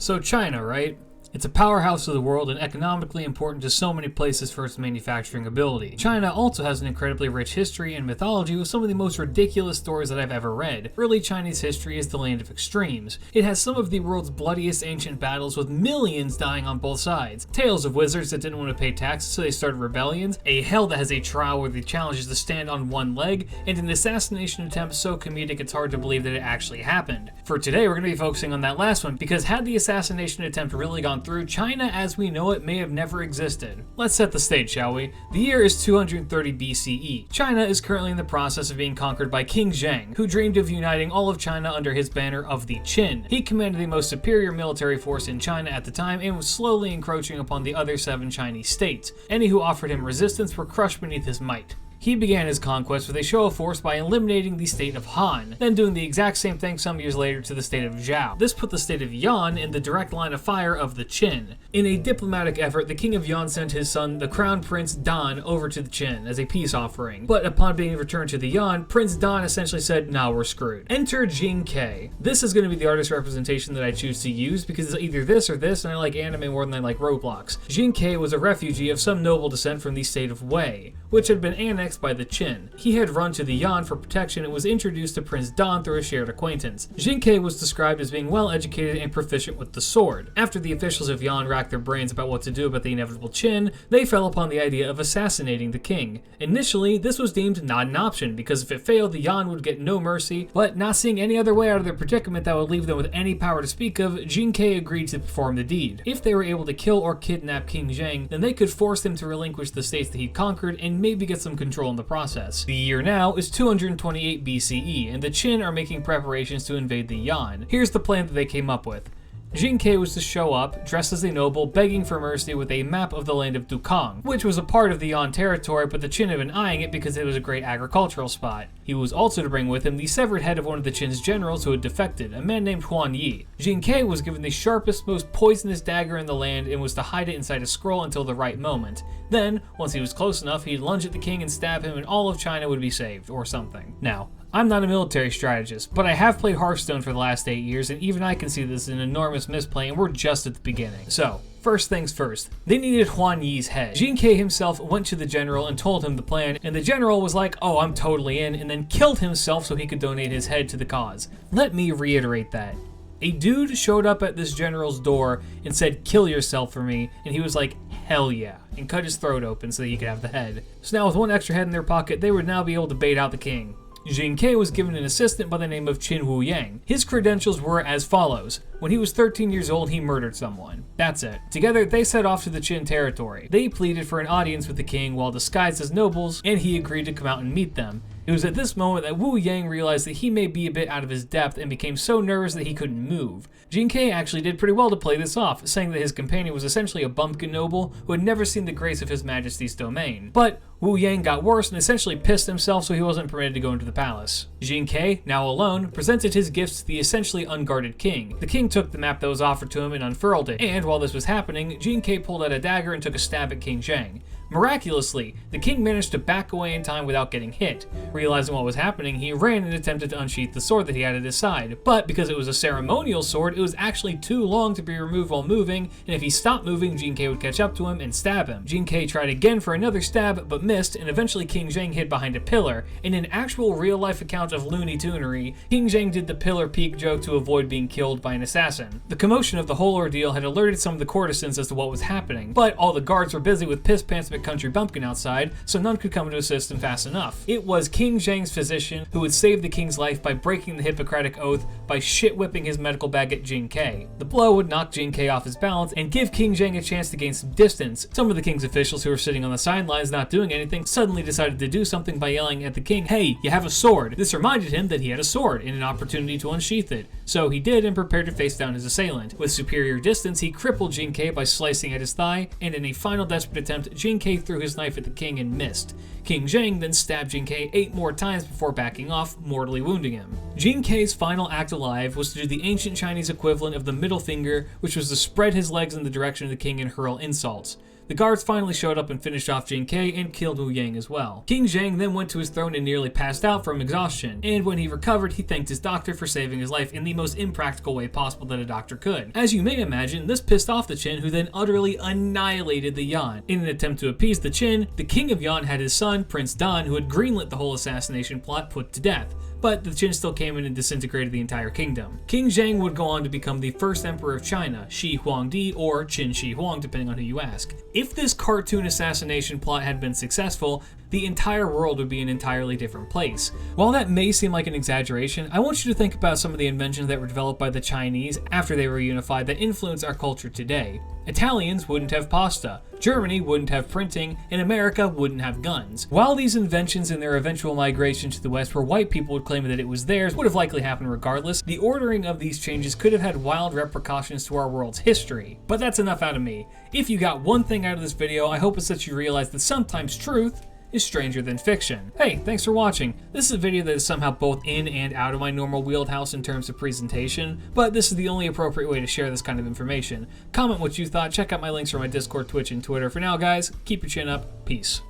So China, right? It's a powerhouse of the world and economically important to so many places for its manufacturing ability. China also has an incredibly rich history and mythology with some of the most ridiculous stories that I've ever read. Early Chinese history is the land of extremes. It has some of the world's bloodiest ancient battles with millions dying on both sides, tales of wizards that didn't want to pay taxes so they started rebellions, a hell that has a trial where the challenge is to stand on one leg, and an assassination attempt so comedic it's hard to believe that it actually happened. For today we're going to be focusing on that last one because had the assassination attempt really gone through, China as we know it may have never existed. Let's set the stage, shall we? The year is 230 BCE. China is currently in the process of being conquered by King Zheng, who dreamed of uniting all of China under his banner of the Qin. He commanded the most superior military force in China at the time and was slowly encroaching upon the other 7 Chinese states. Any who offered him resistance were crushed beneath his might. He began his conquest with a show of force by eliminating the state of Han, then doing the exact same thing some years later to the state of Zhao. This put the state of Yan in the direct line of fire of the Qin. In a diplomatic effort, the king of Yan sent his son, the crown prince Dan, over to the Qin as a peace offering. But upon being returned to the Yan, Prince Dan essentially said, nah, we're screwed. Enter Jing. This is going to be the artist representation that I choose to use because it's either this or this, and I like anime more than I like Roblox. Jing was a refugee of some noble descent from the state of Wei, which had been annexed by the Qin. He had run to the Yan for protection and was introduced to Prince Dan through a shared acquaintance. Jing was described as being well educated and proficient with the sword. After the officials of Yan racked their brains about what to do about the inevitable Qin, they fell upon the idea of assassinating the king. Initially, this was deemed not an option because if it failed, the Yan would get no mercy, but not seeing any other way out of their predicament that would leave them with any power to speak of, Jing agreed to perform the deed. If they were able to kill or kidnap King Zheng, then they could force him to relinquish the states that he'd conquered and maybe get some control in the process. The year now is 228 BCE, and the Qin are making preparations to invade the Yan. Here's the plan that they came up with. Jing was to show up, dressed as a noble, begging for mercy with a map of the land of Dukang, which was a part of the Yan territory, but the Qin had been eyeing it because it was a great agricultural spot. He was also to bring with him the severed head of one of the Qin's generals who had defected, a man named Huan Yi. Jing was given the sharpest, most poisonous dagger in the land and was to hide it inside a scroll until the right moment. Then, once he was close enough, he'd lunge at the king and stab him and all of China would be saved, or something. Now, I'm not a military strategist, but I have played Hearthstone for the last 8 years, and even I can see this is an enormous misplay, and we're just at the beginning. So, first things first, they needed Huan Yi's head. Jing himself went to the general and told him the plan, and the general was like, oh, I'm totally in, and then killed himself so he could donate his head to the cause. Let me reiterate that. A dude showed up at this general's door and said, kill yourself for me, and he was like, hell yeah, and cut his throat open so that he could have the head. So now with one extra head in their pocket, they would now be able to bait out the king. Jing was given an assistant by the name of Qin Wuyang. His credentials were as follows. When he was 13 years old, he murdered someone. That's it. Together, they set off to the Qin territory. They pleaded for an audience with the king while disguised as nobles, and he agreed to come out and meet them. It was at this moment that Wu Yang realized that he may be a bit out of his depth and became so nervous that he couldn't move. Jing actually did pretty well to play this off, saying that his companion was essentially a bumpkin noble who had never seen the grace of his majesty's domain. But Wu Yang got worse and essentially pissed himself, so he wasn't permitted to go into the palace. Jing, now alone, presented his gifts to the essentially unguarded king. The king took the map that was offered to him and unfurled it, and while this was happening, Jing pulled out a dagger and took a stab at King Zheng. Miraculously, the king managed to back away in time without getting hit. Realizing what was happening, he ran and attempted to unsheath the sword that he had at his side, but because it was a ceremonial sword, it was actually too long to be removed while moving, and if he stopped moving, Jing would catch up to him and stab him. Jing tried again for another stab, but missed, and eventually King Zheng hid behind a pillar. In an actual real-life account of Looney Tunery, King Zheng did the pillar peek joke to avoid being killed by an assassin. The commotion of the whole ordeal had alerted some of the courtesans as to what was happening, but all the guards were busy with piss-pants country bumpkin outside, so none could come to assist him fast enough. It was King Zheng's physician who would save the king's life by breaking the Hippocratic Oath by shit-whipping his medical bag at Jing. The blow would knock Jing off his balance and give King Zheng a chance to gain some distance. Some of the king's officials who were sitting on the sidelines not doing anything suddenly decided to do something by yelling at the king, hey, you have a sword. This reminded him that he had a sword and an opportunity to unsheath it. So he did and prepared to face down his assailant. With superior distance, he crippled Jing by slicing at his thigh, and in a final desperate attempt, Jing threw his knife at the king and missed. King Zheng then stabbed Jing 8 more times before backing off, mortally wounding him. Jing final act alive was to do the ancient Chinese equivalent of the middle finger, which was to spread his legs in the direction of the king and hurl insults. The The guards finally showed up and finished off Jing and killed Wu Yang as well. King Zheng then went to his throne and nearly passed out from exhaustion, and when he recovered, he thanked his doctor for saving his life in the most impractical way possible that a doctor could. As you may imagine, this pissed off the Qin, who then utterly annihilated the Yan. In an attempt to appease the Qin, the king of Yan had his son, Prince Dan, who had greenlit the whole assassination plot, put to death. But the Qin still came in and disintegrated the entire kingdom. King Zheng would go on to become the first emperor of China, Shi Huangdi or Qin Shi Huang, depending on who you ask. If this cartoon assassination plot had been successful, the entire world would be an entirely different place. While that may seem like an exaggeration, I want you to think about some of the inventions that were developed by the Chinese after they were unified that influence our culture today. Italians wouldn't have pasta, Germany wouldn't have printing, and America wouldn't have guns. While these inventions and their eventual migration to the West, where white people would claim that it was theirs, would have likely happened regardless, the ordering of these changes could have had wild repercussions to our world's history. But that's enough out of me. If you got one thing out of this video, I hope it's that you realize that sometimes truth is stranger than fiction. Hey, thanks for watching. This is a video that is somehow both in and out of my normal wheelhouse in terms of presentation, but this is the only appropriate way to share this kind of information. Comment what you thought, check out my links for my Discord, Twitch, and Twitter. For now, guys, keep your chin up. Peace.